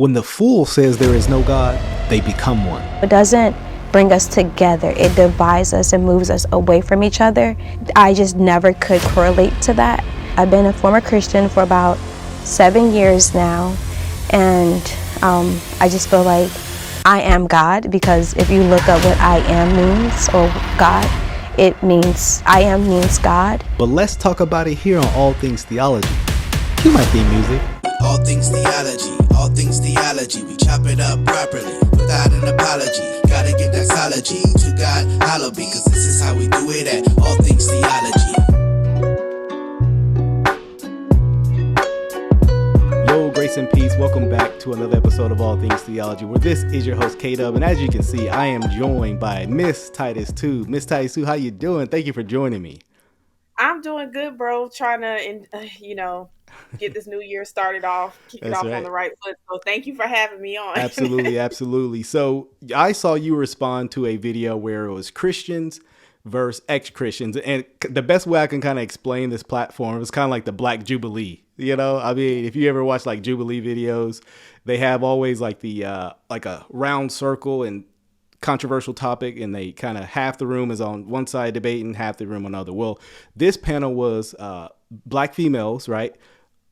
When the fool says there is no God, they become one. It doesn't bring us together. It divides us and moves us away from each other. I just never could correlate to that. I've been a former Christian for about 7 years now, and I just feel like I am God, because if you look up what I am means, or God, it means I am means God. But let's talk about it here on All Things Theology. Cue my theme music. All things theology, all things theology. We chop it up properly, without an apology. Gotta give doxology to God, hallowed be, cause this is how we do it at All Things Theology. Yo, grace and peace. Welcome back to another episode of All Things Theology, where this is your host, K-Dub. And as you can see, I am joined by Miss Titus 2. Miss Titus 2, how you doing? Thank you for joining me. I'm doing good, bro. Trying to, get this new year started off, kick it off on the right foot. So thank you for having me on. Absolutely. So I saw you respond to a video where it was Christians versus ex-Christians. And the best way I can kind of explain this platform is kind of like the Black Jubilee. You know, I mean, if you ever watch like Jubilee videos, they have always like the like a round circle and controversial topic, and they kind of half the room is on one side debating, half the room on another. Well, this panel was Black females, right,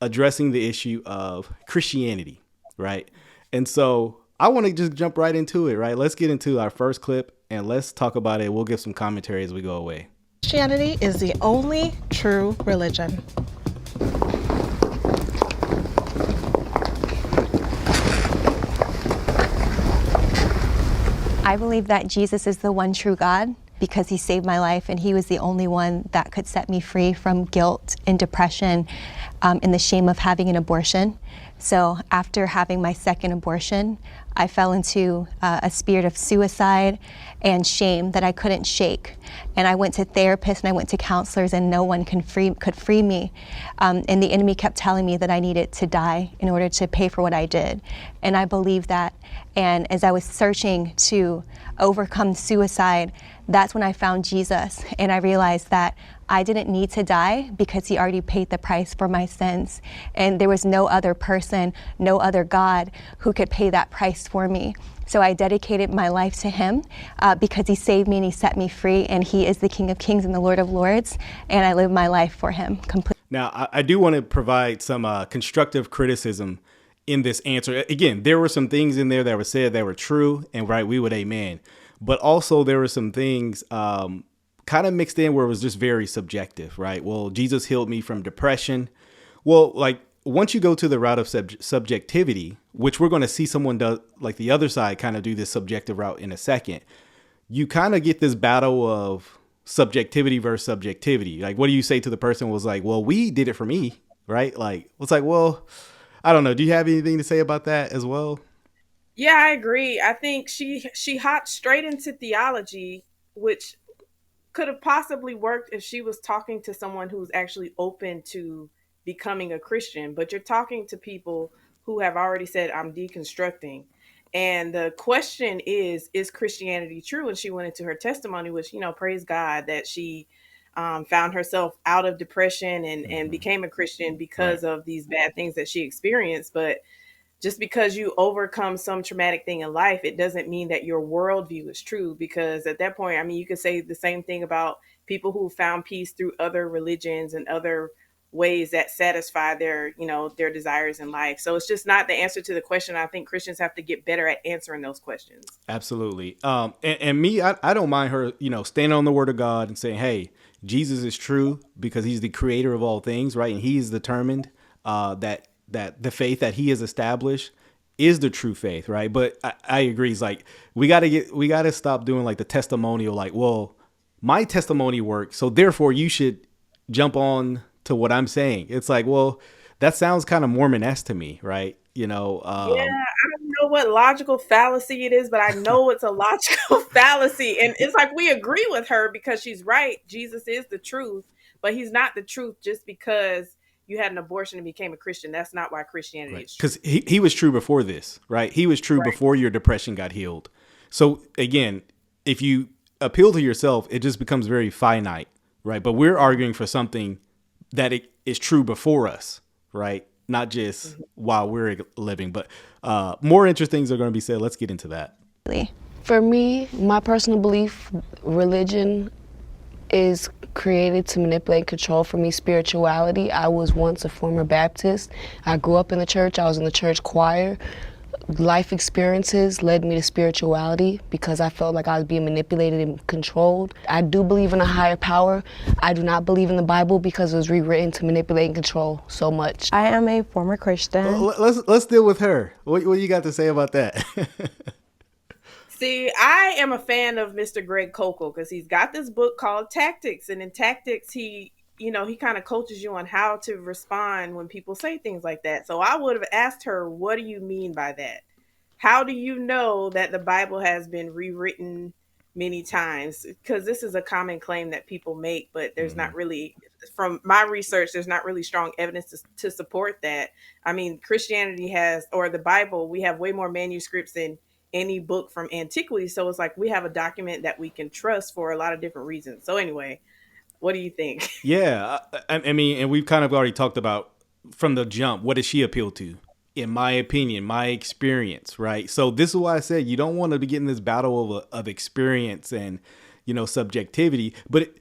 addressing the issue of Christianity, right? And so I want to just jump right into it, right? Let's get into our first clip and let's talk about it. We'll give some commentary as we go away. Christianity is the only true religion. I believe that Jesus is the one true God, because he saved my life, and he was the only one that could set me free from guilt and depression and the shame of having an abortion. So after having my second abortion, I fell into a spirit of suicide and shame that I couldn't shake. And I went to therapists and I went to counselors, and no one could free me. And the enemy kept telling me that I needed to die in order to pay for what I did. And I believed that. And as I was searching to overcome suicide, that's when I found Jesus. And I realized that I didn't need to die because he already paid the price for my sins. And there was no other person, no other God who could pay that price for me. So I dedicated my life to him because he saved me and he set me free. And he is the King of Kings and the Lord of Lords. And I live my life for him completely. Now, I do want to provide some constructive criticism in this answer. Again, there were some things in there that were said that were true, and right, we would amen. But also there were some things kind of mixed in where it was just very subjective, right? Well, Jesus healed me from depression. Well, like once you go to the route of subjectivity, which we're going to see someone does, like the other side kind of do this subjective route in a second, you kind of get this battle of subjectivity versus subjectivity. Like, what do you say to the person who was like, well, we did it for me, right? Like, it's like, well, I don't know. Do you have anything to say about that as well? Yeah, I agree. I think she hopped straight into theology, which could have possibly worked if she was talking to someone who's actually open to becoming a Christian. But you're talking to people who have already said, I'm deconstructing. And the question is Christianity true? And she went into her testimony, which, praise God that she found herself out of depression and became a Christian because of these bad things that she experienced. But just because you overcome some traumatic thing in life, it doesn't mean that your worldview is true. Because at that point, I mean, you could say the same thing about people who found peace through other religions and other ways that satisfy their desires in life. So it's just not the answer to the question. I think Christians have to get better at answering those questions. Absolutely. And me, I don't mind her, standing on the word of God and saying, hey, Jesus is true because he's the creator of all things, right? And he is determined that the faith that he has established is the true faith, right? But I agree. It's like, we got to stop doing like the testimonial, like, well, my testimony worked, so therefore you should jump on to what I'm saying. It's like, well, that sounds kind of Mormon-esque to me, right? Yeah, I don't know what logical fallacy it is, but I know it's a logical fallacy. And it's like, we agree with her because she's right. Jesus is the truth, but he's not the truth just because you had an abortion and became a Christian. That's not why Christianity is true. Because he was true before this, right? He was true before your depression got healed. So again, if you appeal to yourself, it just becomes very finite, right? But we're arguing for something that it is true before us, right? not just while we're living, but more interesting things are going to be said. Let's get into that. For me, my personal belief, religion is created to manipulate and control for me spirituality. I was once a former Baptist. I grew up in the church. I was in the church choir. Life experiences led me to spirituality because I felt like I was being manipulated and controlled. I do believe in a higher power. I do not believe in the Bible because it was rewritten to manipulate and control so much. I am a former Christian. Let's deal with her. What you got to say about that? See, I am a fan of Mr. Greg Koukl because he's got this book called Tactics. And in Tactics, he kind of coaches you on how to respond when people say things like that. So I would have asked her, what do you mean by that? How do you know that the Bible has been rewritten many times? Because this is a common claim that people make, but there's not really, from my research, there's not really strong evidence to support that. I mean, Christianity has, or the Bible, we have way more manuscripts than any book from antiquity. So it's like we have a document that we can trust for a lot of different reasons. So anyway, what do you think? Yeah, I mean, and we've kind of already talked about from the jump, what does she appeal to? In my opinion, my experience, right? So this is why I said you don't want to be getting this battle of experience and, subjectivity. But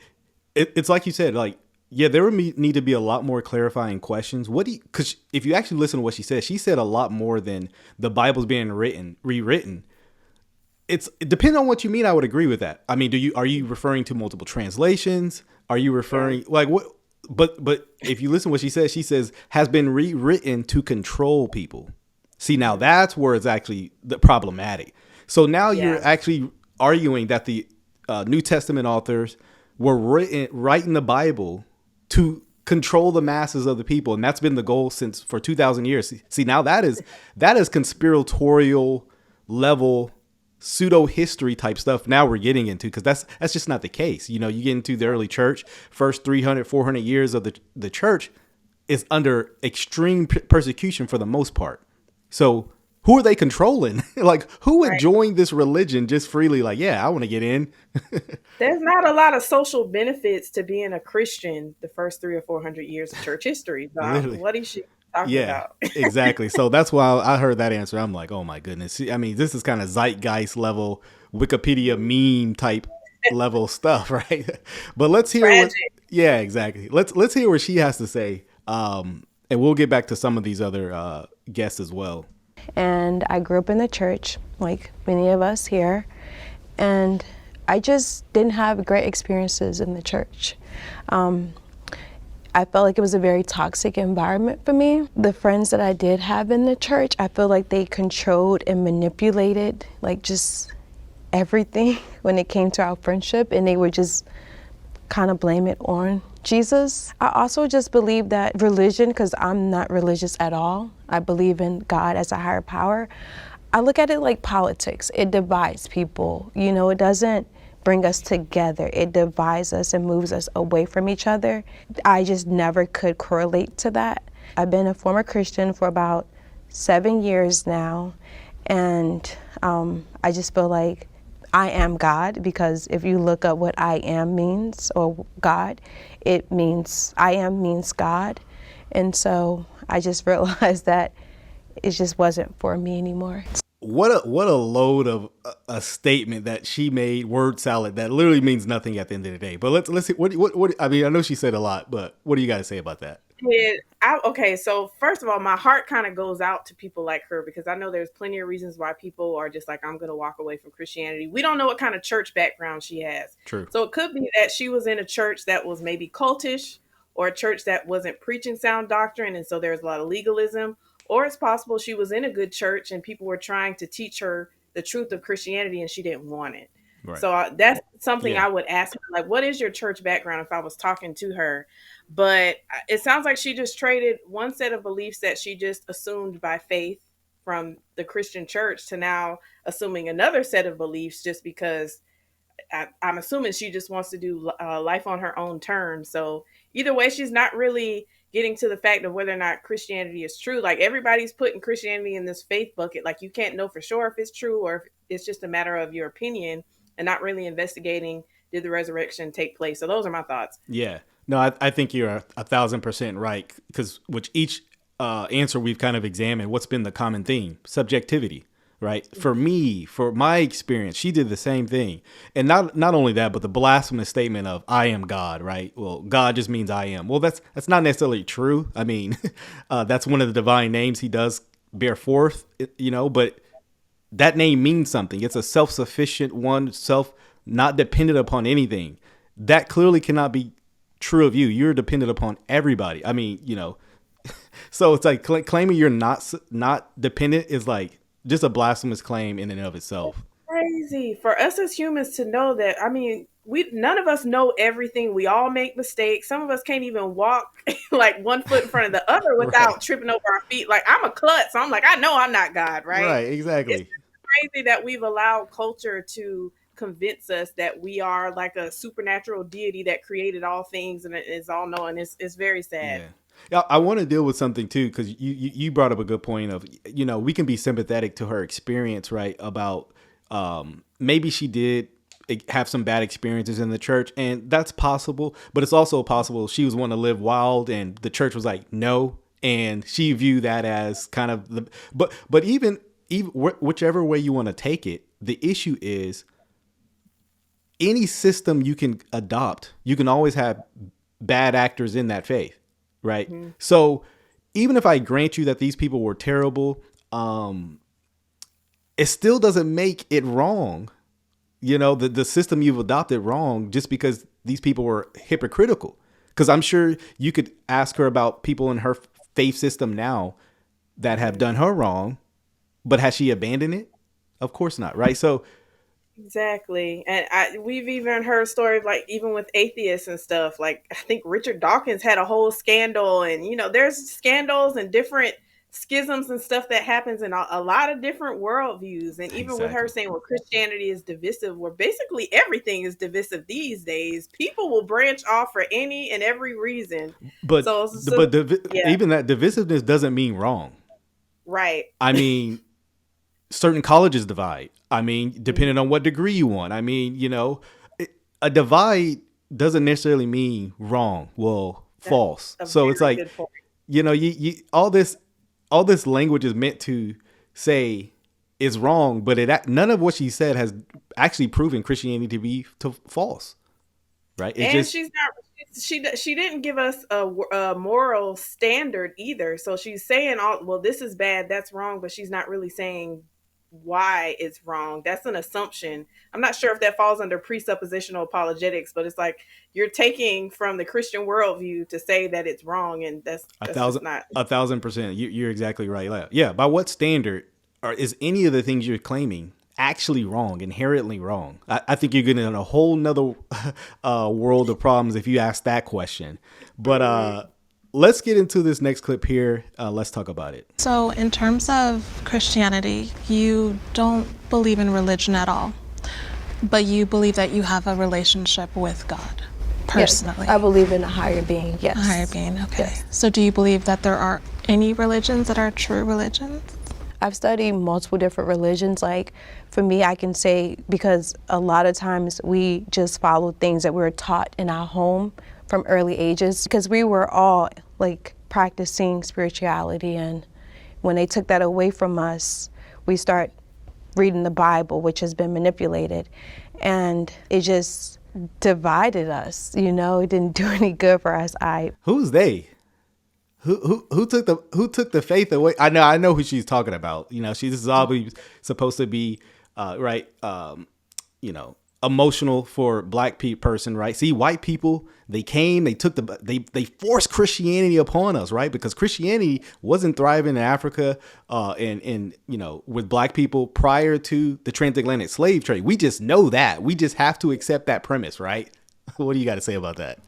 it's like you said, like, yeah, there would need to be a lot more clarifying questions. Because if you actually listen to what she said a lot more than the Bible's being rewritten. It depends on what you mean. I would agree with that. I mean, are you referring to multiple translations? Are you referring like what? But if you listen to what she says has been rewritten to control people. See, now that's where it's actually problematic. So now you're actually arguing that the New Testament authors were writing the Bible to control the masses of the people, and that's been the goal for 2,000 years. See, now that is conspiratorial level pseudo history type stuff now we're getting into, because that's just not the case. You get into the early church, first 300, 400 years of the church is under extreme persecution for the most part. So who are they controlling? Like, who would join this religion just freely? Like, yeah, I want to get in. There's not a lot of social benefits to being a Christian the first 300 or 400 years of church history. What is she talking about? Exactly. So that's why I heard that answer. I'm like, oh my goodness. I mean, this is kind of zeitgeist level, Wikipedia meme type level stuff, right? But let's hear exactly. Let's hear what she has to say. And we'll get back to some of these other guests as well. And I grew up in the church, like many of us here, and I just didn't have great experiences in the church. I felt like it was a very toxic environment for me. The friends that I did have in the church, I feel like they controlled and manipulated like just everything when it came to our friendship, and they would just kind of blame it on Jesus. I also just believe that religion, because I'm not religious at all, I believe in God as a higher power. I look at it like politics. It divides people. It doesn't bring us together. It divides us and moves us away from each other. I just never could correlate to that. I've been a former Christian for about 7 years now, and I just feel like I am God, because if you look up what I am means, or God, it means I am means God. And so I just realized that it just wasn't for me anymore. What a load of a statement that she made, word salad that literally means nothing at the end of the day. But let's see what I mean, I know she said a lot, but what do you got to say about that? Okay, so first of all, my heart kind of goes out to people like her, because I know there's plenty of reasons why people are just like, I'm going to walk away from Christianity. We don't know what kind of church background she has. True. So it could be that she was in a church that was maybe cultish, or a church that wasn't preaching sound doctrine, and so there's a lot of legalism. Or it's possible she was in a good church and people were trying to teach her the truth of Christianity and she didn't want it. Right. So that's something I would ask her, like, what is your church background, if I was talking to her? But it sounds like she just traded one set of beliefs that she just assumed by faith from the Christian church to now assuming another set of beliefs just because I'm assuming she just wants to do life on her own terms. So either way, she's not really getting to the fact of whether or not Christianity is true. Like, everybody's putting Christianity in this faith bucket. Like, you can't know for sure if it's true or if it's just a matter of your opinion, and not really investigating, did the resurrection take place? So those are my thoughts. Yeah. No, I think you're 1,000% right, because with each answer we've kind of examined what's been the common theme: subjectivity. Right. For me, for my experience, she did the same thing. And not only that, but the blasphemous statement of "I am God." Right. Well, God just means I am. Well, that's not necessarily true. I mean, that's one of the divine names he does bear forth, but that name means something. It's a self-sufficient one, not dependent upon anything. That clearly cannot be true of you. You're dependent upon everybody. I mean, so it's like claiming you're not dependent is like just a blasphemous claim in and of itself. Crazy for us as humans to know that. I mean, none of us know everything. We all make mistakes. Some of us can't even walk like one foot in front of the other without Right. tripping over our feet. Like, I'm a klutz, so I'm like, I know I'm not God, right? Right, exactly. It's crazy that we've allowed culture to convince us that we are like a supernatural deity that created all things and is all knowing. It's very sad. Yeah, I want to deal with something too, because you brought up a good point of, we can be sympathetic to her experience, right? About maybe she did have some bad experiences in the church, and that's possible, but it's also possible she was one to live wild and the church was like, no. And she viewed that as kind of but even whichever way you want to take it, the issue is any system you can adopt, you can always have bad actors in that faith. Right. Mm-hmm. So even if I grant you that these people were terrible, it still doesn't make it wrong. The system you've adopted wrong just because these people were hypocritical. Because I'm sure you could ask her about people in her faith system now that have done her wrong, but has she abandoned it? Of course not. Right. So exactly. And we've even heard stories like even with atheists and stuff. Like I think Richard Dawkins had a whole scandal, and there's scandals and different schisms and stuff that happens in a lot of different worldviews. And even with her saying, well, Christianity is divisive, where basically everything is divisive these days. People will branch off for any and every reason. But even that divisiveness doesn't mean wrong. Right. I mean, certain colleges divide. I mean, depending on what degree you want. I mean, a divide doesn't necessarily mean wrong. Well, false. So it's like, you all this language is meant to say is wrong, but none of what she said has actually proven Christianity to be false. Right. She's not. She didn't give us a moral standard either. So she's saying, well, this is bad, that's wrong, but she's not really saying why it's wrong. That's an assumption. I'm not sure if that falls under presuppositional apologetics, but it's like you're taking from the Christian worldview to say that it's wrong, and that's 1,000%. You're exactly right. Yeah. By what standard is any of the things you're claiming actually wrong, inherently wrong? I think you're getting in a whole nother world of problems if you ask that question. But let's get into this next clip here. Let's talk about it. So in terms of Christianity, you don't believe in religion at all, but you believe that you have a relationship with God personally. Yes, I believe in a higher being, yes. A higher being, okay. Yes. So do you believe that there are any religions that are true religions? I've studied multiple different religions. Like for me, I can say, because a lot of times we just follow things that we were taught in our home from early ages, because we were all like practicing spirituality, and when they took that away from us, we start reading the Bible, which has been manipulated, and it just divided us. It didn't do any good for us. Who's they? Who took the faith away? I know who she's talking about. This is always supposed to be right. Emotional for black person, right? See, white people, they came, they took they forced Christianity upon us, right? Because Christianity wasn't thriving in Africa and with black people prior to the transatlantic slave trade. We just know that. We just have to accept that premise, right? What do you got to say about that?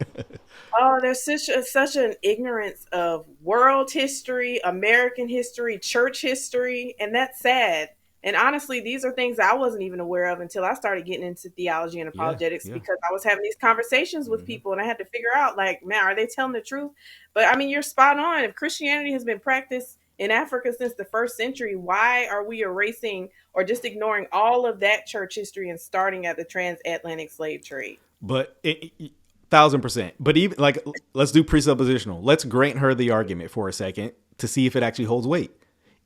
Oh, there's such an ignorance of world history, American history, church history, and that's sad. And honestly, these are things I wasn't even aware of until I started getting into theology and apologetics, because I was having these conversations with people and I had to figure out, like, man, are they telling the truth? But I mean, you're spot on. If Christianity has been practiced in Africa since the 1st century, why are we erasing or just ignoring all of that church history and starting at the transatlantic slave trade? But 1,000%. But even like, let's do presuppositional. Let's grant her the argument for a second to see if it actually holds weight.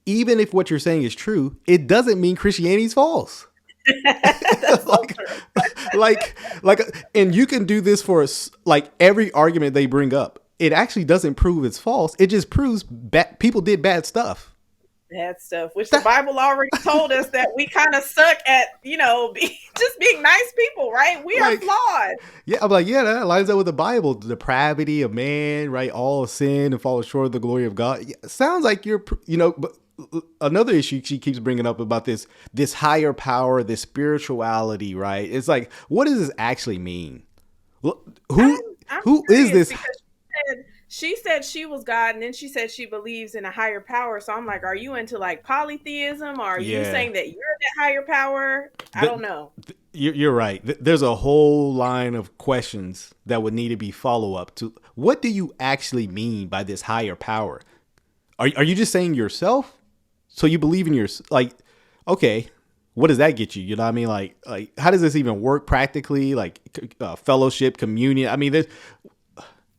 Even if what you're saying is true, it doesn't mean Christianity's false. And you can do this for like every argument they bring up. It actually doesn't prove it's false. It just proves people did bad stuff. Bad stuff, which the Bible already told us that we kind of suck at, just being nice people, right? We are flawed. Yeah, I'm like, yeah, that lines up with the Bible. The depravity of man, right? All sin and fall short of the glory of God. Yeah, sounds like you're, but another issue she keeps bringing up about this higher power, this spirituality, right? It's like, what does this actually mean? Who is this? She said she was God, and then she said she believes in a higher power. So I'm like, are you into like polytheism, or are you saying that you're that higher power? I don't know. You're right. There's a whole line of questions that would need to be follow up to. What do you actually mean by this higher power? Are you just saying yourself? So you believe in okay, what does that get you? You know what I mean? Like how does this even work practically? Like fellowship, communion. I mean, there's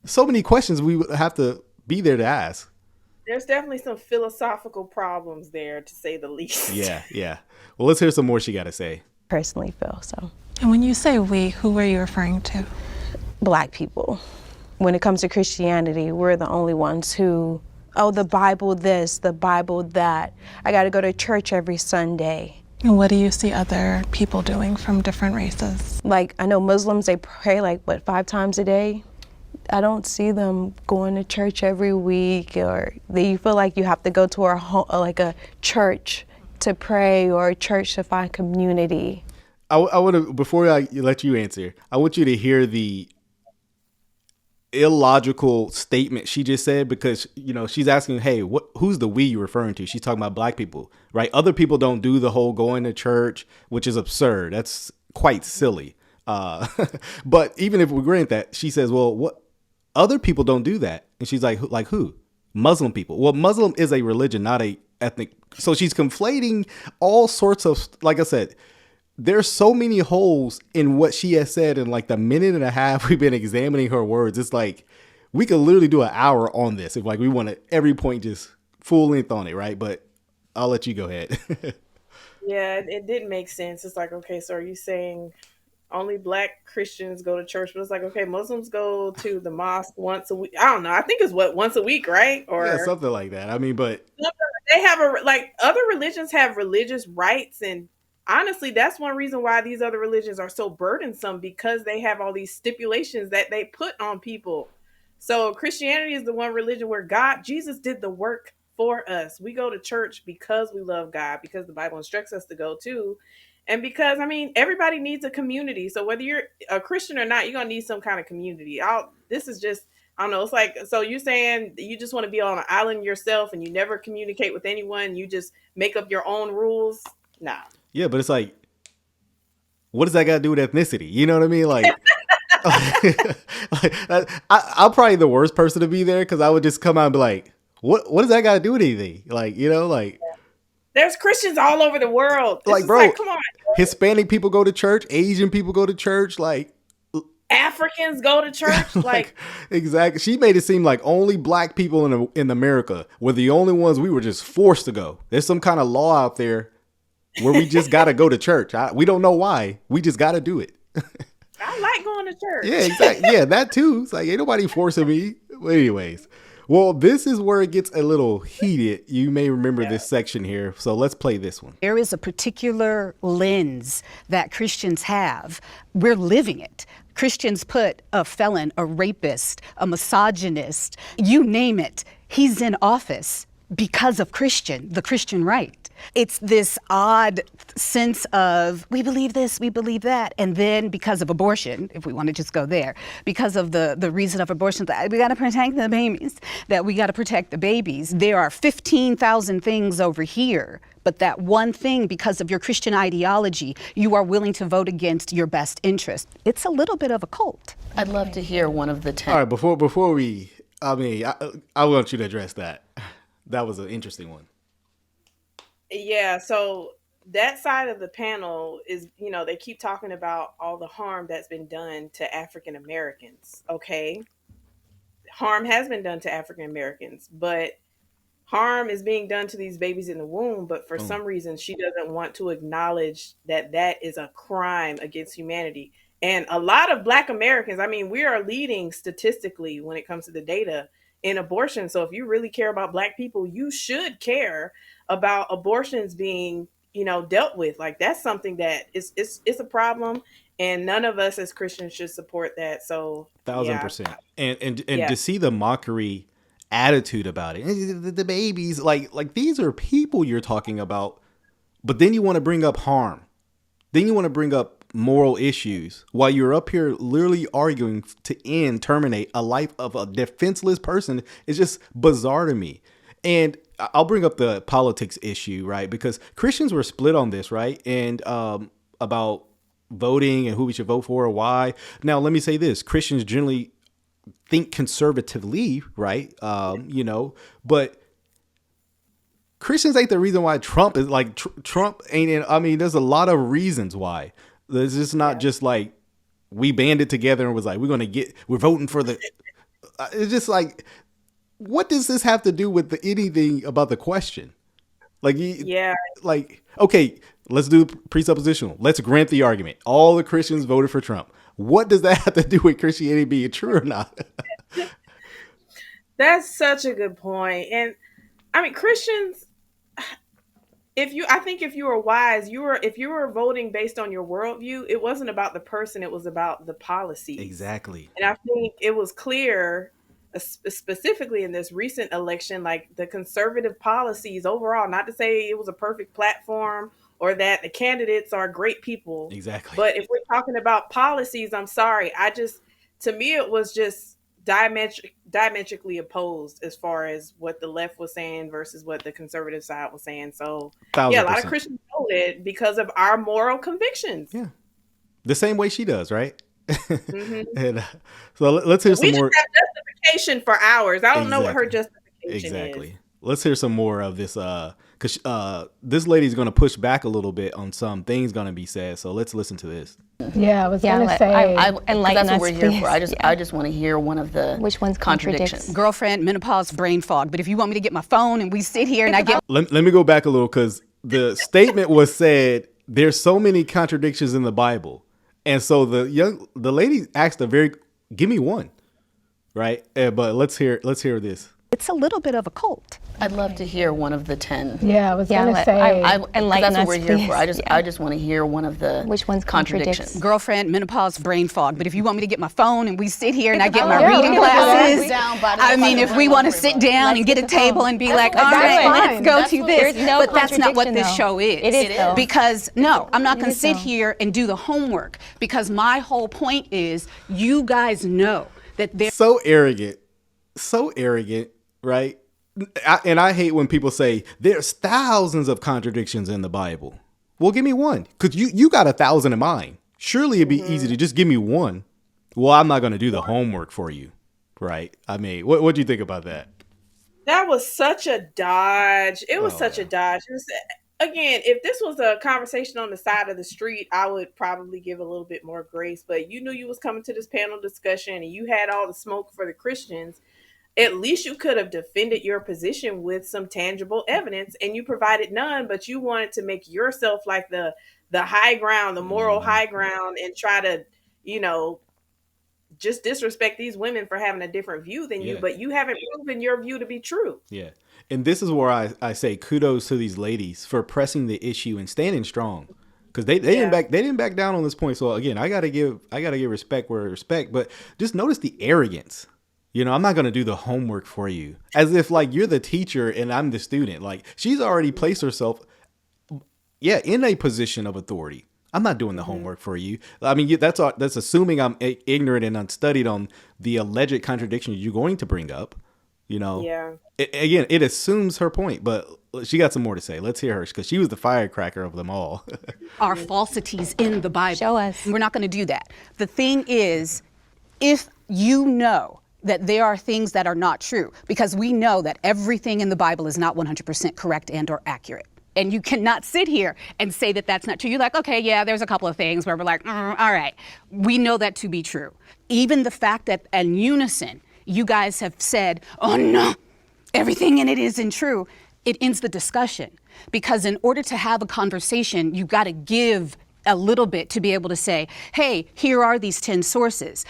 so many questions we would have to be there to ask. There's definitely some philosophical problems there, to say the least. Yeah. Well, let's hear some more she got to say. Personally feel so. And when you say we, who are you referring to? Black people. When it comes to Christianity, we're the only ones who, the Bible this, the Bible that. I got to go to church every Sunday. And what do you see other people doing from different races? Like, I know Muslims, they pray 5 times a day? I don't see them going to church every week, or you feel like you have to go to a church to pray, or a church to find community. I want to, before I let you answer, I want you to hear the illogical statement she just said, because she's asking, hey, who's the we you're referring to? She's talking about black people, right? Other people don't do the whole going to church, which is absurd. That's quite silly. But even if we grant that, she says, well, what? Other people don't do that. And she's like who? Muslim people. Well, Muslim is a religion, not a ethnic. So she's conflating all sorts of, like I said, there's so many holes in what she has said in like the minute and a half we've been examining her words. It's like we could literally do an hour on this if we want to every point just full length on it, right? But I'll let you go ahead. Yeah, it didn't make sense. It's like, okay, so are you saying only black Christians go to church? But it's like, okay, Muslims go to the mosque once a week. I don't know. I think it's once a week, right? Or yeah, something like that. I mean, but they have other religions have religious rights, and honestly, that's one reason why these other religions are so burdensome, because they have all these stipulations that they put on people. So Christianity is the one religion where Jesus did the work for us. We go to church because we love God, because the Bible instructs us to go to. And because, everybody needs a community. So whether you're a Christian or not, you're going to need some kind of community. This is just, I don't know. It's like, so you're saying you just want to be on an island yourself and you never communicate with anyone. You just make up your own rules. Nah. Yeah, but it's like, what does that got to do with ethnicity? You know what I mean? Like, I'm probably the worst person to be there, because I would just come out and be like, what does that got to do with anything? There's Christians all over the world. Bro, come on. Hispanic people go to church. Asian people go to church. Africans go to church. Exactly. She made it seem like only black people in America were the only ones we were just forced to go. There's some kind of law out there where we just got to go to church. We don't know why. We just got to do it. I like going to church. Yeah, exactly. Yeah, that too. It's like, ain't nobody forcing me. But anyways. Well, this is where it gets a little heated. You may remember this section here. So let's play this one. There is a particular lens that Christians have. We're living it. Christians put a felon, a rapist, a misogynist, you name it, he's in office because of the Christian right. It's this odd sense of, we believe this, we believe that. And then because of abortion, if we want to just go there, because of the reason of abortion, that we got to protect the babies, there are 15,000 things over here. But that one thing, because of your Christian ideology, you are willing to vote against your best interest. It's a little bit of a cult. I'd love to hear one of the 10. All right, before we, I want you to address that. That was an interesting one. Yeah, so that side of the panel is, they keep talking about all the harm that's been done to African Americans. Okay. Harm has been done to African Americans, but harm is being done to these babies in the womb, but for some reason she doesn't want to acknowledge that that is a crime against humanity. And a lot of Black Americans, I mean, we are leading statistically when it comes to the data in abortion. So if you really care about Black people, you should care about abortions being, dealt with. Like, that's something that is a problem, and none of us as Christians should support that. So 1,000%. And Yeah. to see the mockery attitude about it, the babies, like these are people you're talking about, but then you want to bring up harm, then you want to bring up moral issues while you're up here literally arguing to terminate a life of a defenseless person. Is just bizarre to me. And I'll bring up the politics issue, right? Because Christians were split on this, right? And about voting and who we should vote for or why. Now, let me say this. Christians generally think conservatively, right? But Christians ain't the reason why Trump is like, Trump ain't in. I mean, there's a lot of reasons why. There's just not just like we banded together and was like, we're voting for the, it's just like, what does this have to do with anything about the question? Like, okay, let's do presuppositional. Let's grant the argument. All the Christians voted for Trump. What does that have to do with Christianity being true or not? That's such a good point. And I mean, Christians, I think if you were wise, if you were voting based on your worldview, it wasn't about the person, it was about the policies. Exactly. And I think it was clear, specifically in this recent election, like the conservative policies overall, not to say it was a perfect platform or that the candidates are great people. Exactly. But if we're talking about policies, I'm sorry. To me, it was just diametrically opposed as far as what the left was saying versus what the conservative side was saying. So, 1,000%. a lot of Christians voted because of our moral convictions. Yeah. The same way she does, right? And so let's hear some more. We just have justification for ours. I don't know what her justification is. Let's hear some more of this, because this lady's going to push back a little bit on some things going to be said. So let's listen to this. Yeah, I was going to say. That's what we're here for. I just want to hear one of the Which one's contradictions. Girlfriend, menopause, brain fog. But if you want me to get my phone and we sit here and I get... Let me go back a little, because the statement was said, there's so many contradictions in the Bible. And so the lady asked give me one, right? But let's hear this. It's a little bit of a cult. I'd love to hear one of the 10. Yeah, I was going to say. That's what we're here for. I just want to hear one of the Which one's contradictions. Girlfriend, menopause, brain fog. But if you want me to get my phone and we sit here and I get my reading glasses, I mean, if we want to sit down and get a table and be like, all right, let's go to this. But that's not what this show is. It is. Because, no, I'm not going to sit here and do the homework. Because my whole point is, you guys know that there's... So arrogant, right? And I hate when people say there's thousands of contradictions in the Bible. Well, give me one, because you got 1,000 in mind. Surely it'd be easy to just give me one. Well, I'm not going to do the homework for you, right? I mean, what do you think about that? That was such a dodge. It was such a dodge. Again, if this was a conversation on the side of the street, I would probably give a little bit more grace. But you knew you was coming to this panel discussion and you had all the smoke for the Christians. At least you could have defended your position with some tangible evidence, and you provided none, but you wanted to make yourself like the high ground, the moral high ground, and try to, just disrespect these women for having a different view than you, but you haven't proven your view to be true. Yeah. And this is where I say kudos to these ladies for pressing the issue and standing strong. Because they didn't back down on this point. So again, I gotta give respect where respect, but just notice the arrogance. I'm not going to do the homework for you, as if like you're the teacher and I'm the student. Like, she's already placed herself, in a position of authority. I'm not doing the homework for you. I mean, that's assuming I'm ignorant and unstudied on the alleged contradictions you're going to bring up. It assumes her point, but she got some more to say. Let's hear her, because she was the firecracker of them all. Are falsities in the Bible. Show us. We're not going to do that. The thing is, if you know that there are things that are not true, because we know that everything in the Bible is not 100% correct and or accurate. And you cannot sit here and say that that's not true. You're like, okay, yeah, there's a couple of things where we're like, all right, we know that to be true. Even the fact that in unison, you guys have said, oh no, everything in it isn't true, it ends the discussion. Because in order to have a conversation, you've got to give a little bit to be able to say, hey, here are these 10 sources.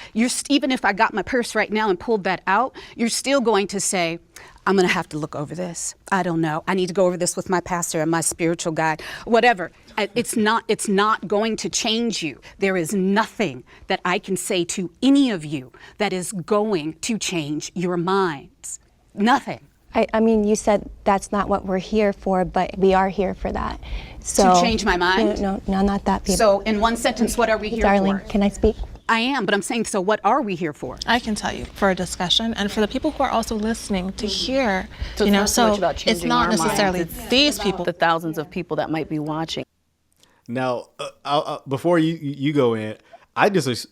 Even if I got my purse right now and pulled that out, you're still going to say, I'm going to have to look over this. I don't know. I need to go over this with my pastor and my spiritual guide, whatever. It's not going to change you. There is nothing that I can say to any of you that is going to change your minds. Nothing. I mean, you said that's not what we're here for, but we are here for that. So to change my mind? No, not that, people. So in one sentence, what are we here Darling, for? can I speak? I am, but I'm saying, so what are we here for? I can tell you, for a discussion, and for the people who are also listening to hear, So you know, it's not so much so about it's changing not our necessarily minds, it's these people. the thousands of people that might be watching. Now, before you go in, I just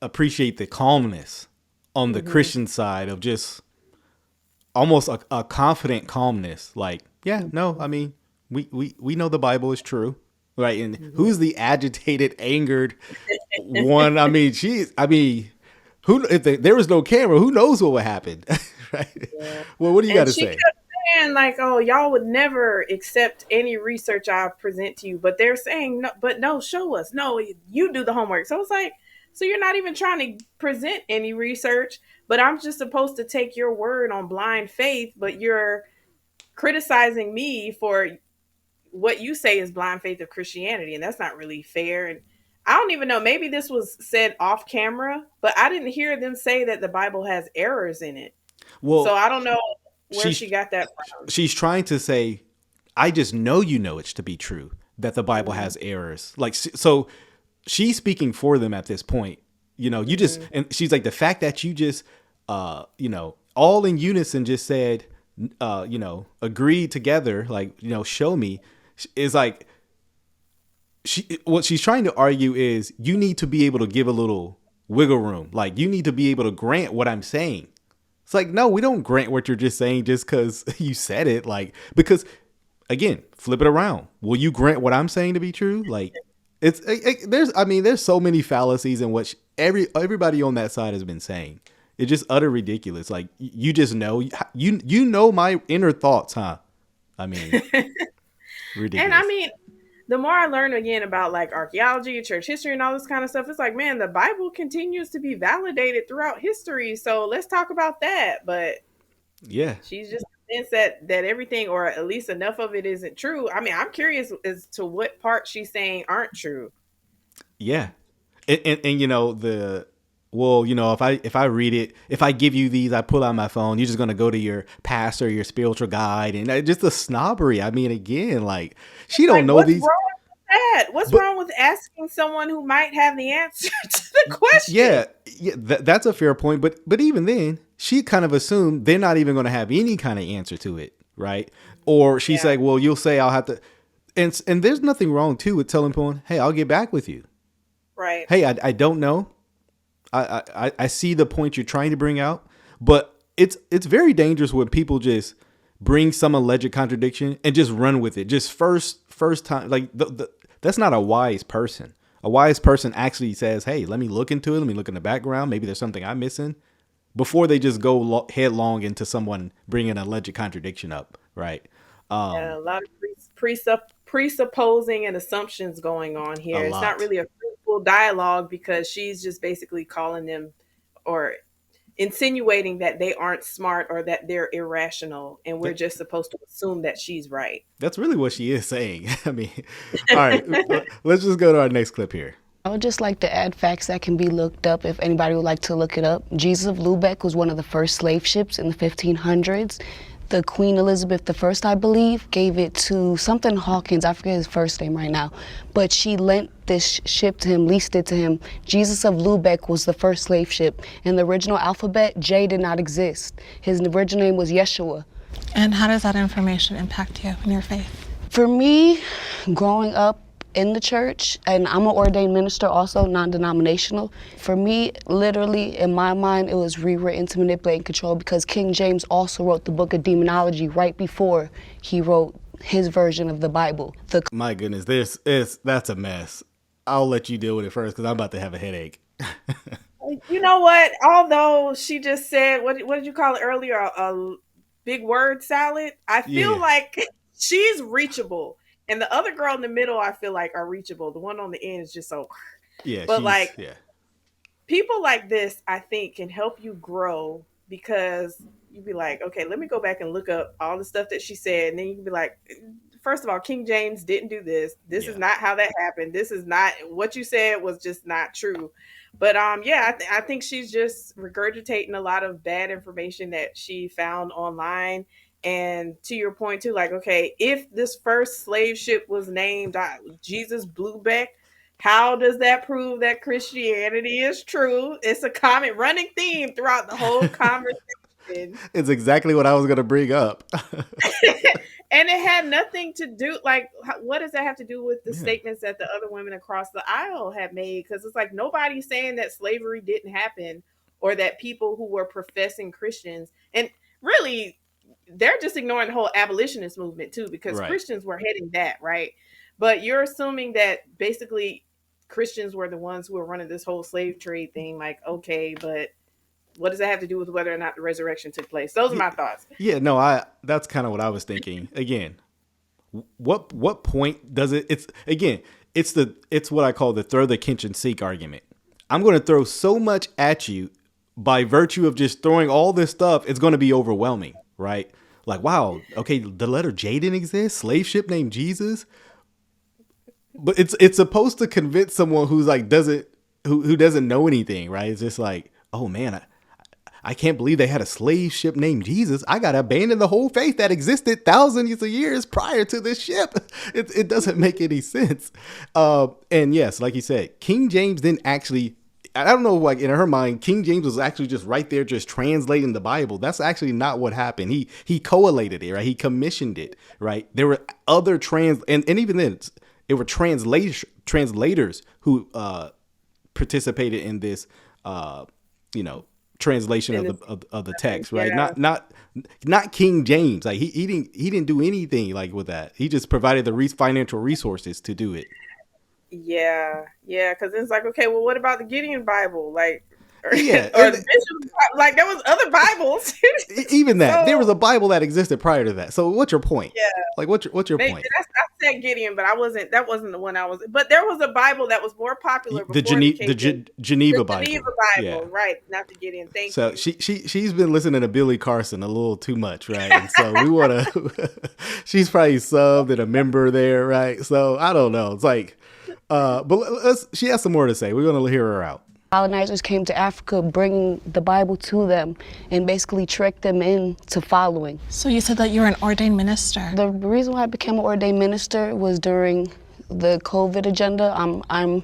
appreciate the calmness on the Christian side of just almost a confident calmness. Like, yeah, no, I mean, we know the Bible is true, right? And who's the agitated, angered one? I mean, who if there was no camera, who knows what would happen, right? Yeah. Well, what do you got to say? Saying like, oh, y'all would never accept any research I present to you, but they're saying no, but no, show us. No, you do the homework. So it's like, so you're not even trying to present any research, but I'm just supposed to take your word on blind faith, but you're criticizing me for what you say is blind faith of Christianity, and that's not really fair. And I don't even know, maybe this was said off camera, but I didn't hear them say that the Bible has errors in it. Well, so I don't know where she got that from. She's trying to say, I just know it's to be true that the Bible has errors. Like, so she's speaking for them at this point. You know, you just, and she's like, the fact that you just, you know, all in unison just said, you know, agreed together, like, you know, show me, is like, what she's trying to argue is you need to be able to give a little wiggle room. Like, you need to be able to grant what I'm saying. It's like, no, we don't grant what you're just saying just because you said it. Like, because again, flip it around. Will you grant what I'm saying to be true? Like, there's so many fallacies in what everybody on that side has been saying. It's just utter ridiculous. Like, you just know, you know my inner thoughts, huh? I mean, ridiculous. And I mean, the more I learn again about like archaeology, church history, and all this kind of stuff, it's like, man, the Bible continues to be validated throughout history. So let's talk about that. But yeah, she's just convinced that everything, or at least enough of it, isn't true. I mean, I'm curious as to what part she's saying aren't true. Yeah, and you know well, you know, if I read it, if I give you these, I pull out my phone, you're just going to go to your pastor, your spiritual guide, and just the snobbery. I mean, again, like, she don't know these. What's wrong with that? What's wrong with asking someone who might have the answer to the question? Yeah, that's a fair point. But even then, she kind of assumed they're not even going to have any kind of answer to it, right? Or she's like, well, you'll say I'll have to. And there's nothing wrong, too, with telling someone, hey, I'll get back with you. Right. Hey, I don't know. I see the point you're trying to bring out, but it's very dangerous when people just bring some alleged contradiction and just run with it. Just first time, like that's not a wise person. A wise person actually says, hey, let me look into it. Let me look in the background. Maybe there's something I'm missing before they just go headlong into someone bringing an alleged contradiction up. Right. A lot of presupposing and assumptions going on here. It's not really a fruitful dialogue because she's just basically calling them or insinuating that they aren't smart or that they're irrational, and we're just supposed to assume that she's right. That's really what she is saying. I mean, all right, let's just go to our next clip here. I would just like to add facts that can be looked up if anybody would like to look it up. Jesus of Lubeck was one of the first slave ships in the 1500s. The Queen Elizabeth I, I believe, gave it to something Hawkins. I forget his first name right now. But she lent this ship to him, leased it to him. Jesus of Lubeck was the first slave ship. In the original alphabet, J did not exist. His original name was Yeshua. And how does that information impact you in your faith? For me, growing up in the church, and I'm an ordained minister also, non-denominational. For me, literally, in my mind, it was rewritten to manipulate and control because King James also wrote the book of demonology right before he wrote his version of the Bible. My goodness, that's a mess. I'll let you deal with it first because I'm about to have a headache. You know what? Although she just said, what did you call it earlier? A big word salad. I feel like she's reachable. And the other girl in the middle, I feel like are reachable. The one on the end is just so. Yeah, but like people like this, I think, can help you grow because you'd be like, okay, let me go back and look up all the stuff that she said, and then you can be like, first of all, King James didn't do this. This is not how that happened. This is not what you said was just not true. But I think she's just regurgitating a lot of bad information that she found online. And to your point too, like, okay, if this first slave ship was named Jesus Bluebeck, how does that prove that Christianity is true? It's a common running theme throughout the whole conversation. It's exactly what I was going to bring up. And it had nothing to do, like, what does that have to do with the statements that the other women across the aisle have made? Because it's like nobody's saying that slavery didn't happen or that people who were professing Christians, and really, they're just ignoring the whole abolitionist movement too, because Christians were heading that, right? But you're assuming that basically Christians were the ones who were running this whole slave trade thing. Like, okay, but what does that have to do with whether or not the resurrection took place? Those are my thoughts. Yeah, no, that's kind of what I was thinking. Again, what point does it? It's what I call the throw the kitchen sink argument. I'm going to throw so much at you by virtue of just throwing all this stuff. It's going to be overwhelming, right? Like, wow, okay, the letter J didn't exist. Slave ship named Jesus. But it's supposed to convince someone who's like who doesn't know anything, right? It's just like, oh man, I can't believe they had a slave ship named Jesus. I got to abandon the whole faith that existed thousands of years prior to this ship. It doesn't make any sense. And yes, like you said, King James didn't actually, I don't know, like in her mind, King James was actually just right there, just translating the Bible. That's actually not what happened. He collated it, right? He commissioned it, right? There were other and even then it were translators who participated in this, translation of the text, right? Not King James. Like he didn't do anything like with that. He just provided the financial resources to do it. Yeah, because it's like, okay, well, what about the Gideon Bible? Like, or the Bishop, like there was other Bibles. Even that, there was a Bible that existed prior to that. So what's your point? Yeah, like what's your point? I said Gideon, but that wasn't the one I was. But there was a Bible that was more popular. The Geneva Bible. Geneva Bible, right? Not the Gideon. Thank you. So she's been listening to Billy Carson a little too much, right? And so we want to. She's probably subbed and a member there, right? So I don't know. It's like, but she has some more to say. We're going to hear her out. Colonizers came to Africa bringing the Bible to them and basically tricked them into following. So you said that you were an ordained minister. The reason why I became an ordained minister was during the COVID agenda. I'm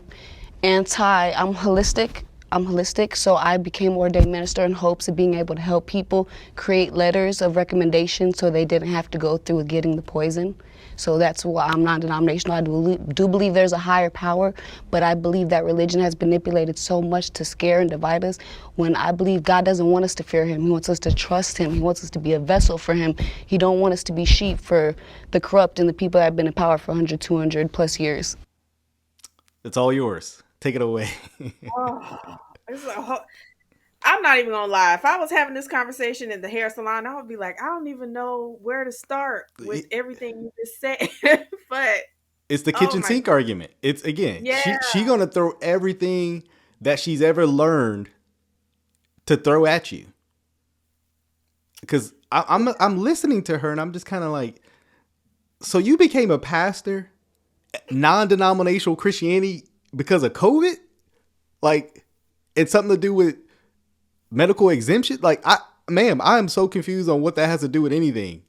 holistic, so I became ordained minister in hopes of being able to help people create letters of recommendation so they didn't have to go through getting the poison. So that's why I'm non-denominational. I do believe there's a higher power, but I believe that religion has manipulated so much to scare and divide us, when I believe God doesn't want us to fear him. He wants us to trust him. He wants us to be a vessel for him. He don't want us to be sheep for the corrupt and the people that have been in power for 100, 200 plus years. It's all yours. Take it away. I'm not even gonna lie. If I was having this conversation in the hair salon, I would be like, I don't even know where to start with everything you just said. But it's the kitchen sink argument. It's again, she gonna throw everything that she's ever learned to throw at you. Because I'm listening to her and I'm just kind of like, so you became a pastor, non-denominational Christianity because of COVID? Like, it's something to do with medical exemption? Like, ma'am, I am so confused on what that has to do with anything.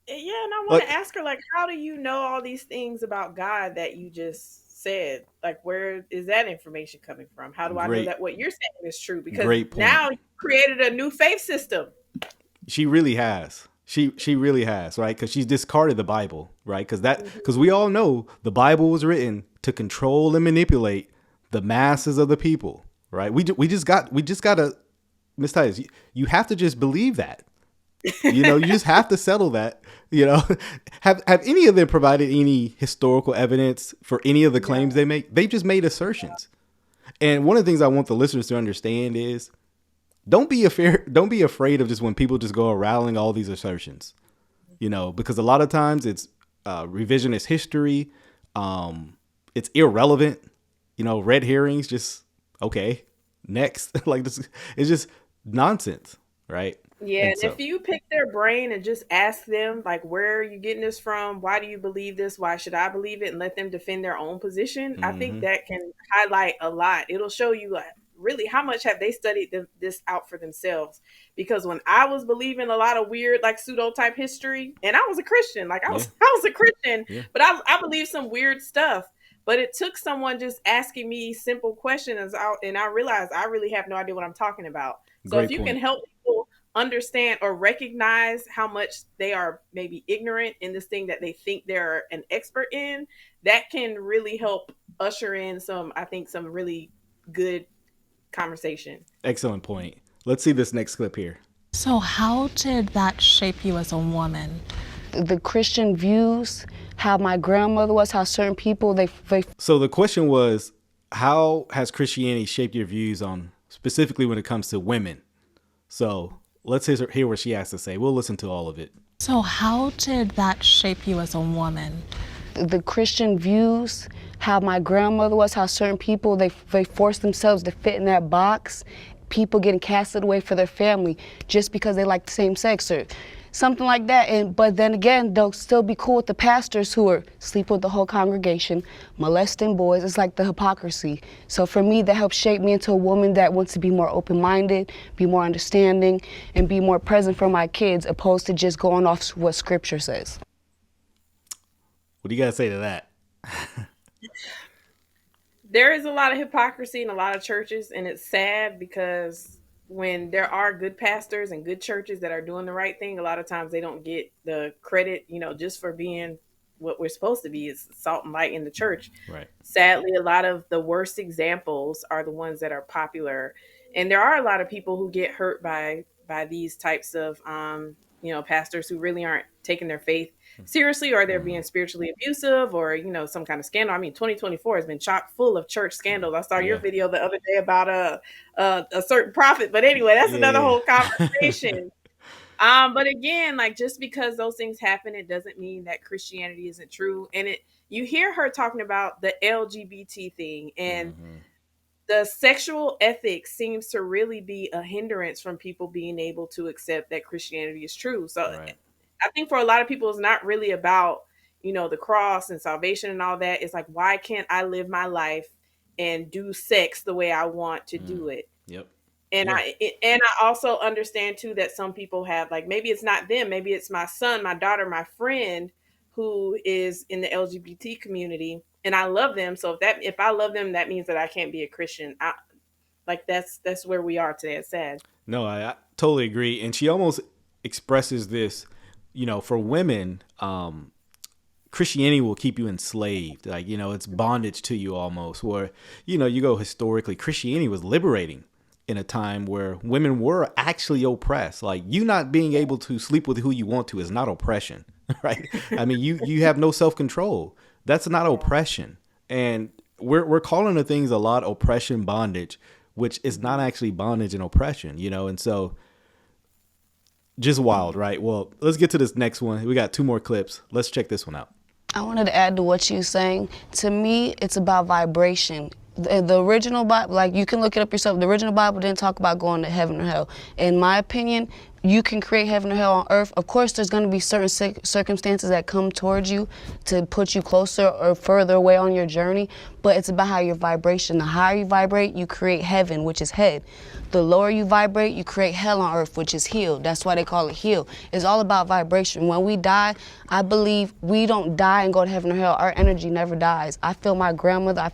Yeah, and I want to ask her, like, how do you know all these things about God that you just said? Like, where is that information coming from? How do I know that what you're saying is true? Because now you created a new faith system. She really has. She really has, right? Because she's discarded the Bible, right? Because we all know the Bible was written to control and manipulate the masses of the people, right? We just got to, Ms. Titus, you have to just believe that. You just have to settle that. Have any of them provided any historical evidence for any of the claims they make? They've just made assertions. And one of the things I want the listeners to understand is don't be afraid of just when people just go around all these assertions, because a lot of times it's revisionist history. It's irrelevant, red herrings, just okay, next. Like this, it's just nonsense, right? Yeah, and if you pick their brain and just ask them, like, where are you getting this from? Why do you believe this? Why should I believe it? And let them defend their own position. I think that can highlight a lot. It'll show you, like, really how much have they studied this out for themselves. Because when I was believing a lot of weird, like, pseudo type history, and I was a Christian, like I was a Christian, but I believed some weird stuff. But it took someone just asking me simple questions out, and I realized I really have no idea what I'm talking about. So if you can help people understand or recognize how much they are maybe ignorant in this thing that they think they're an expert in, that can really help usher in some really good conversation. Excellent point. Let's see this next clip here. So how did that shape you as a woman? The Christian views, how my grandmother was, how certain people, they So the question was, how has Christianity shaped your views on, specifically when it comes to women? So let's hear what she has to say. We'll listen to all of it. So how did that shape you as a woman? The Christian views, how my grandmother was, how certain people, they forced themselves to fit in that box. People getting casted away for their family just because they like the same sex or something like that. But then again, they'll still be cool with the pastors who are sleep with the whole congregation, molesting boys. It's like the hypocrisy. So for me, that helped shape me into a woman that wants to be more open-minded, be more understanding, and be more present for my kids, opposed to just going off what scripture says. What do you got to say to that? There is a lot of hypocrisy in a lot of churches, and it's sad because when there are good pastors and good churches that are doing the right thing, a lot of times they don't get the credit, just for being what we're supposed to be, is salt and light in the church. Right. Sadly, a lot of the worst examples are the ones that are popular. And there are a lot of people who get hurt by these types of, pastors who really aren't taking their faith seriously, or they're being spiritually abusive, or, some kind of scandal. I mean, 2024 has been chock full of church scandals. I saw your video the other day about a certain prophet, but anyway, that's another whole conversation. But again, like, just because those things happen, it doesn't mean that Christianity isn't true. And you hear her talking about the LGBT thing, and the sexual ethics seems to really be a hindrance from people being able to accept that Christianity is true. So I think for a lot of people, it's not really about, the cross and salvation and all that. It's like, why can't I live my life and do sex the way I want to do it? Yep. And I also understand too that some people have, like, maybe it's not them, maybe it's my son, my daughter, my friend who is in the LGBT community, and I love them. So if I love them, that means that I can't be a Christian. That's where we are today. It's sad. No, I totally agree. And she almost expresses this, for women, Christianity will keep you enslaved. Like, it's bondage to you almost, where, you go historically, Christianity was liberating in a time where women were actually oppressed. Like, you not being able to sleep with who you want to is not oppression, right? I mean, you have no self-control. That's not oppression. And we're calling the things a lot oppression, bondage, which is not actually bondage and oppression, and so just wild, right? Well, let's get to this next one. We got 2 more clips. Let's check this one out. I wanted to add to what you're saying. To me, it's about vibration. The original Bible, like, you can look it up yourself. The original Bible didn't talk about going to heaven or hell. In my opinion, you can create heaven or hell on earth. Of course, there's going to be certain circumstances that come towards you to put you closer or further away on your journey, but it's about how your vibration. The higher you vibrate, you create heaven, which is head. The lower you vibrate, you create hell on earth, which is heel. That's why they call it heel. It's all about vibration. When we die, I believe we don't die and go to heaven or hell. Our energy never dies. I feel my grandmother, I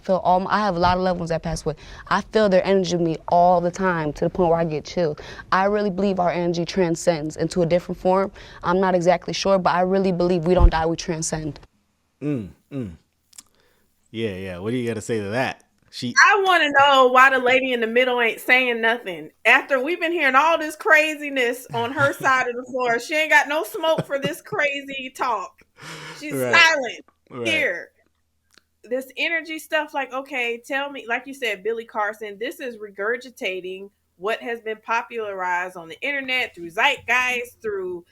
have a lot of loved ones that passed away. I feel their energy with me all the time, to the point where I get chilled. I really believe our energy transcends into a different form. I'm not exactly sure, but I really believe we don't die, we transcend. Yeah. What do you got to say to that? I want to know why the lady in the middle ain't saying nothing. After we've been hearing all this craziness on her side of the floor, she ain't got no smoke for this crazy talk. She's silent here. This energy stuff, like, okay, tell me, like you said, Billy Carson, this is regurgitating what has been popularized on the internet through Zeitgeist, through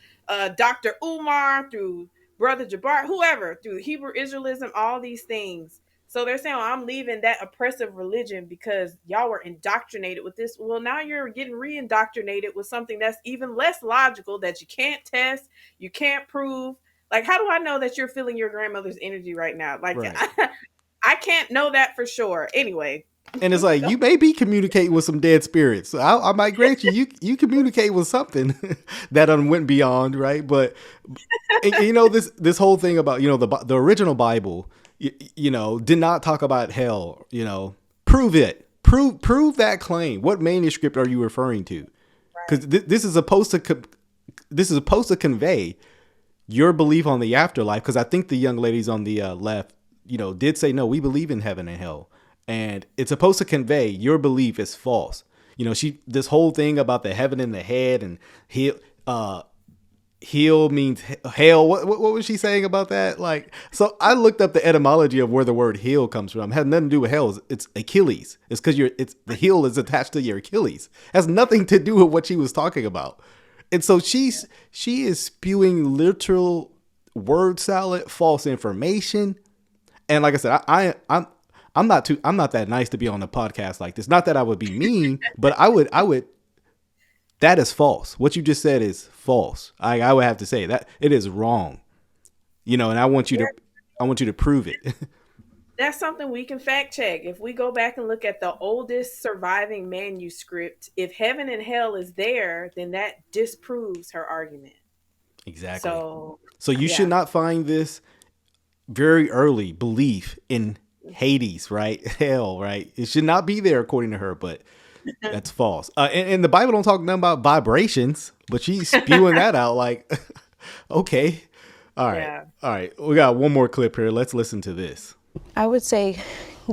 Dr. Umar, through Brother Jabbar, whoever, through Hebrew Israelism, all these things. So they're saying, I'm leaving that oppressive religion because y'all were indoctrinated with this. Well, now you're getting re-indoctrinated with something that's even less logical, that you can't test, you can't prove. Like, how do I know that you're feeling your grandmother's energy right now? Like, Right. I can't know that for sure. Anyway. And it's like, you may be communicating with some dead spirits. So I might grant you communicate with something that went beyond, right? But you know, this whole thing about, you know, the original Bible, you know, did not talk about hell. You know, prove it. Prove that claim. What manuscript are you referring to? Because this is supposed to convey your belief on the afterlife. Because I think the young ladies on the left, you know, did say, no, we believe in heaven and hell. And it's supposed to convey your belief is false. You know, this whole thing about the heaven in the head and heel means hell. What was she saying about that? Like, so I looked up the etymology of where the word heel comes from. It had nothing to do with hell. It's Achilles. It's because the heel is attached to your Achilles. It has nothing to do with what she was talking about. And so she is spewing literal word salad, false information. And like I said, I'm not that nice to be on a podcast like this. Not that I would be mean, but I would. That is false. What you just said is false. I would have to say that it is wrong. You know, and I want you to prove it. That's something we can fact check. If we go back and look at the oldest surviving manuscript, if heaven and hell is there, then that disproves her argument. Exactly. So you yeah. should not find this very early belief in Hades, right? Hell, right? It should not be there according to her, but that's false. And the Bible don't talk nothing about vibrations, but she's spewing that out like, okay. All right. Yeah. All right. We got one more clip here. Let's listen to this. I would say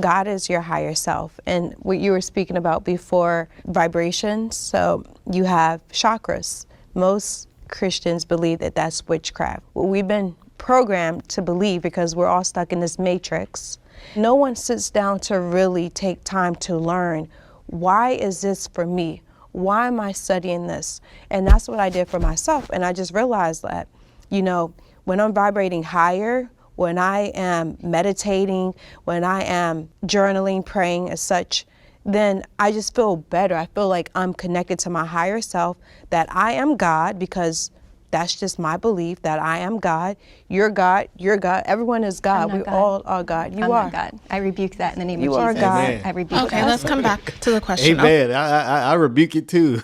God is your higher self. And what you were speaking about before, vibrations. So you have chakras. Most Christians believe that that's witchcraft. What we've been programmed to believe, because we're all stuck in this matrix. No one sits down to really take time to learn, why is this for me? Why am I studying this? And that's what I did for myself. And I just realized that, you know, when I'm vibrating higher, when I am meditating, when I am journaling, praying as such, then I just feel better. I feel like I'm connected to my higher self, that I am God, because that's just my belief, that I am God. You're God. You're God. Everyone is God. We all are God. You I'm are not God. I rebuke that in the name You of are Jesus. God. Amen. I rebuke Okay, that. let's come back to the question. Amen. I rebuke it too.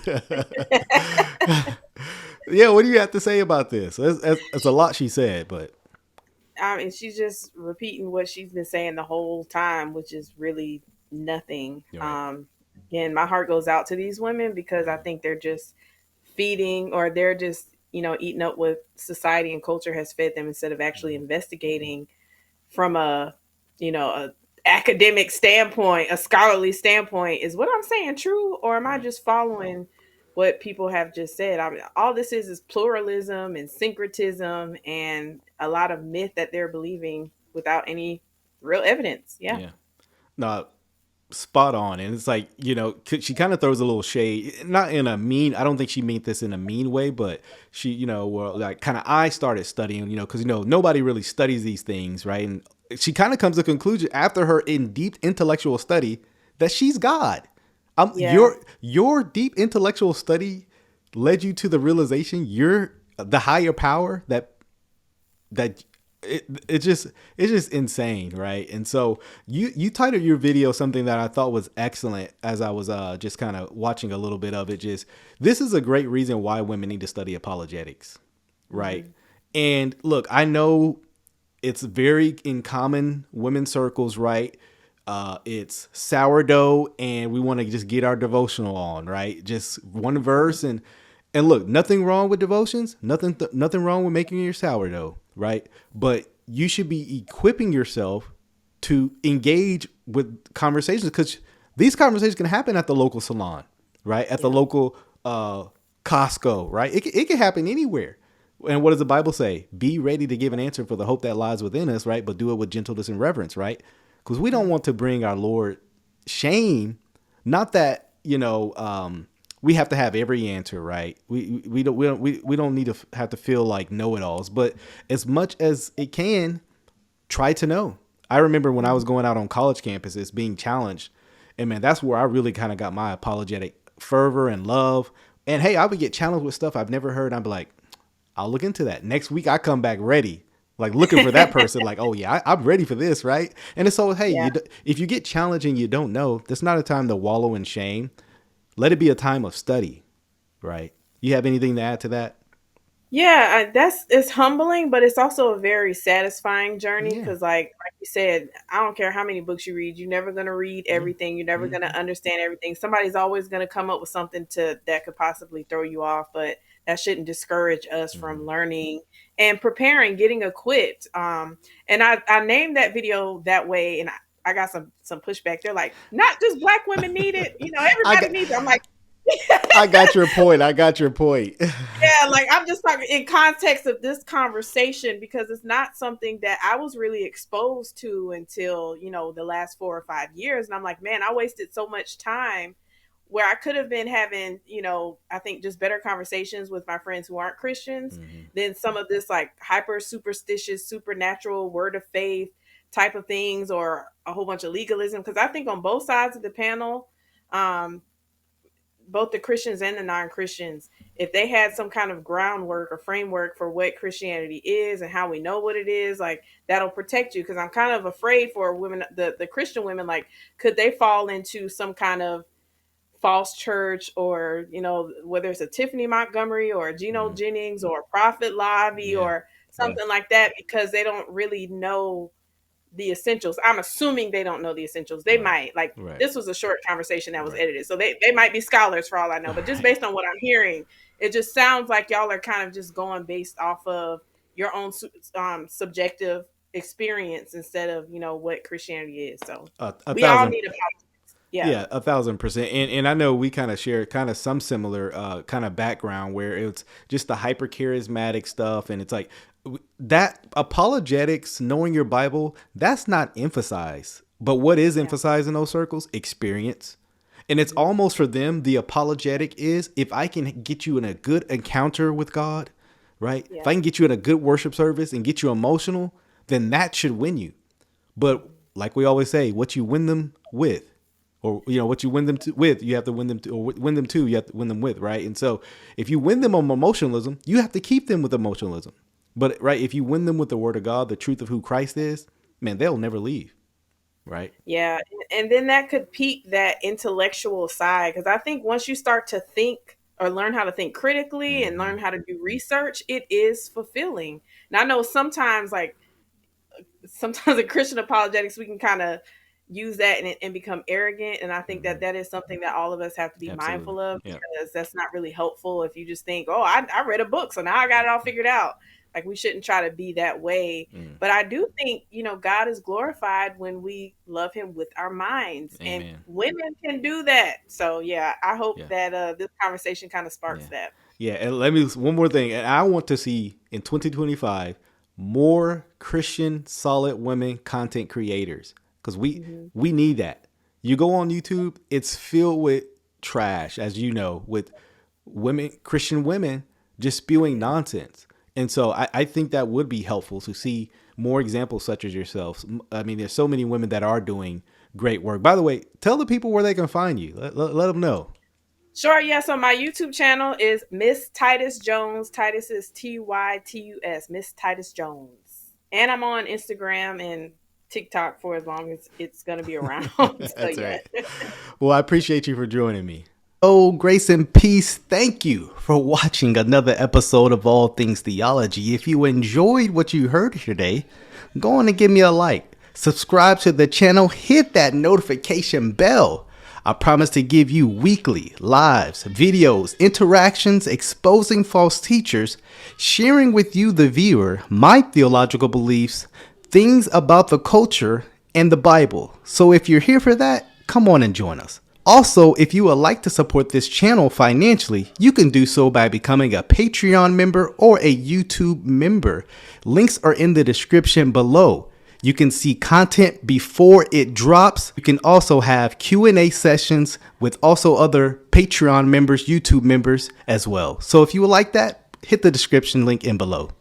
Yeah, what do you have to say about this? It's a lot she said, but I mean, she's just repeating what she's been saying the whole time, which is really nothing. Right. Again, my heart goes out to these women because I think they're just feeding, or they're just, you know, eating up what society and culture has fed them, instead of actually investigating from a, you know, a academic standpoint, a scholarly standpoint. Is what I'm saying true, or am I just following what people have just said? I mean, all this is pluralism and syncretism and a lot of myth that they're believing without any real evidence. Yeah. No, spot on. And it's like, you know, she kind of throws a little shade, not in a mean, I don't think she meant this in a mean way, but she, you know, well, like kind of, I started studying, you know, because, you know, nobody really studies these things, right? And she kind of comes to the conclusion after her in deep intellectual study that she's God. Yeah. Your deep intellectual study led you to the realization you're the higher power, that it's just insane, right? And so you titled your video something that I thought was excellent as I was just kind of watching a little bit of it. Just, this is a great reason why women need to study apologetics, right? Mm-hmm. And look, I know it's very in common women's circles, right? It's sourdough and we want to just get our devotional on, right? Just one verse and look, nothing wrong with devotions, nothing wrong with making your sourdough, right? But you should be equipping yourself to engage with conversations, because these conversations can happen at the local salon, right? At the local Costco, right? It can happen anywhere. And what does the Bible say? Be ready to give an answer for the hope that lies within us, right? But do it with gentleness and reverence, right? Because we don't want to bring our Lord shame. Not that, you know, we have to have every answer, right? We don't need to have to feel like know-it-alls, but as much as it can, try to know. I remember when I was going out on college campuses being challenged, and man, that's where I really kind of got my apologetic fervor and love. And hey, I would get challenged with stuff I've never heard. I'd be like, I'll look into that. Next week I come back ready, like looking for that person, like, oh yeah, I'm ready for this, right? And so, hey, if you get challenged and you don't know, that's not a time to wallow in shame. Let it be a time of study, right? You have anything to add to that? Yeah, it's humbling, but it's also a very satisfying journey because, like you said, I don't care how many books you read, you're never going to read everything. You're never going to understand everything. Somebody's always going to come up with something that could possibly throw you off, but that shouldn't discourage us from learning and preparing, getting equipped. And I named that video that way, and I got some pushback. They're like, not just Black women need it, everybody needs it. I'm like, I got your point. Yeah, like I'm just talking in context of this conversation because it's not something that I was really exposed to until, the last 4 or 5 years. And I'm like, man, I wasted so much time where I could have been having, I think just better conversations with my friends who aren't Christians than some of this like hyper superstitious, supernatural word of faith type of things or a whole bunch of legalism. Because I think on both sides of the panel, both the Christians and the non-Christians, if they had some kind of groundwork or framework for what Christianity is and how we know what it is, like that'll protect you. Because I'm kind of afraid for women, the Christian women, like could they fall into some kind of false church or, whether it's a Tiffany Montgomery or a Geno Jennings or a Prophet Lobby or something like that, because they don't really know the essentials. I'm assuming they don't know the essentials. They might. This was a short conversation that was edited. So they might be scholars for all I know. But just based on what I'm hearing, it just sounds like y'all are kind of just going based off of your own subjective experience instead of, what Christianity is. So we all need apologetics. Yeah, 1,000%. And I know we kind of share kind of some similar kind of background where it's just the hyper charismatic stuff. And it's like that apologetics, knowing your Bible, that's not emphasized. But what is emphasized in those circles? Experience. And it's almost for them, the apologetic is if I can get you in a good encounter with God, right? Yeah. If I can get you in a good worship service and get you emotional, then that should win you. But like we always say, what you win them with, or, what you win them with, you have to win them to, or win them to, you have to win them with, right? And so if you win them on emotionalism, you have to keep them with emotionalism. But, right, if you win them with the word of God, the truth of who Christ is, man, they'll never leave, right? Yeah, and then that could pique that intellectual side. Because I think once you start to think or learn how to think critically and learn how to do research, it is fulfilling. And I know sometimes in Christian apologetics, we can kind of use that and become arrogant. And I think that is something that all of us have to be mindful of, because that's not really helpful if you just think, oh, I read a book, so now I got it all figured out. Like, we shouldn't try to be that way. But I do think, God is glorified when we love him with our minds. Amen. And women can do that. So, I hope that this conversation kind of sparks that. Yeah, and one more thing. And I want to see in 2025 more Christian, solid women content creators. Because we need that. You go on YouTube, it's filled with trash, as you know, with women, Christian women, just spewing nonsense. And so I think that would be helpful to see more examples such as yourselves. I mean, there's so many women that are doing great work. By the way, tell the people where they can find you. Let them know. Sure. Yeah. So my YouTube channel is Miss Titus Jones. Titus is Tytus, Miss Titus Jones. And I'm on Instagram and TikTok for as long as it's going to be around. That's right. Well, I appreciate you for joining me. Oh, grace and peace. Thank you for watching another episode of All Things Theology. If you enjoyed what you heard today, go on and give me a like. Subscribe to the channel. Hit that notification bell. I promise to give you weekly lives, videos, interactions, exposing false teachers, sharing with you, the viewer, my theological beliefs, things about the culture, and the Bible. So if you're here for that, come on and join us. Also, if you would like to support this channel financially, you can do so by becoming a Patreon member or a YouTube member. Links are in the description below. You can see content before it drops. You can also have Q&A sessions with also other Patreon members, YouTube members as well. So if you would like that, hit the description link in below.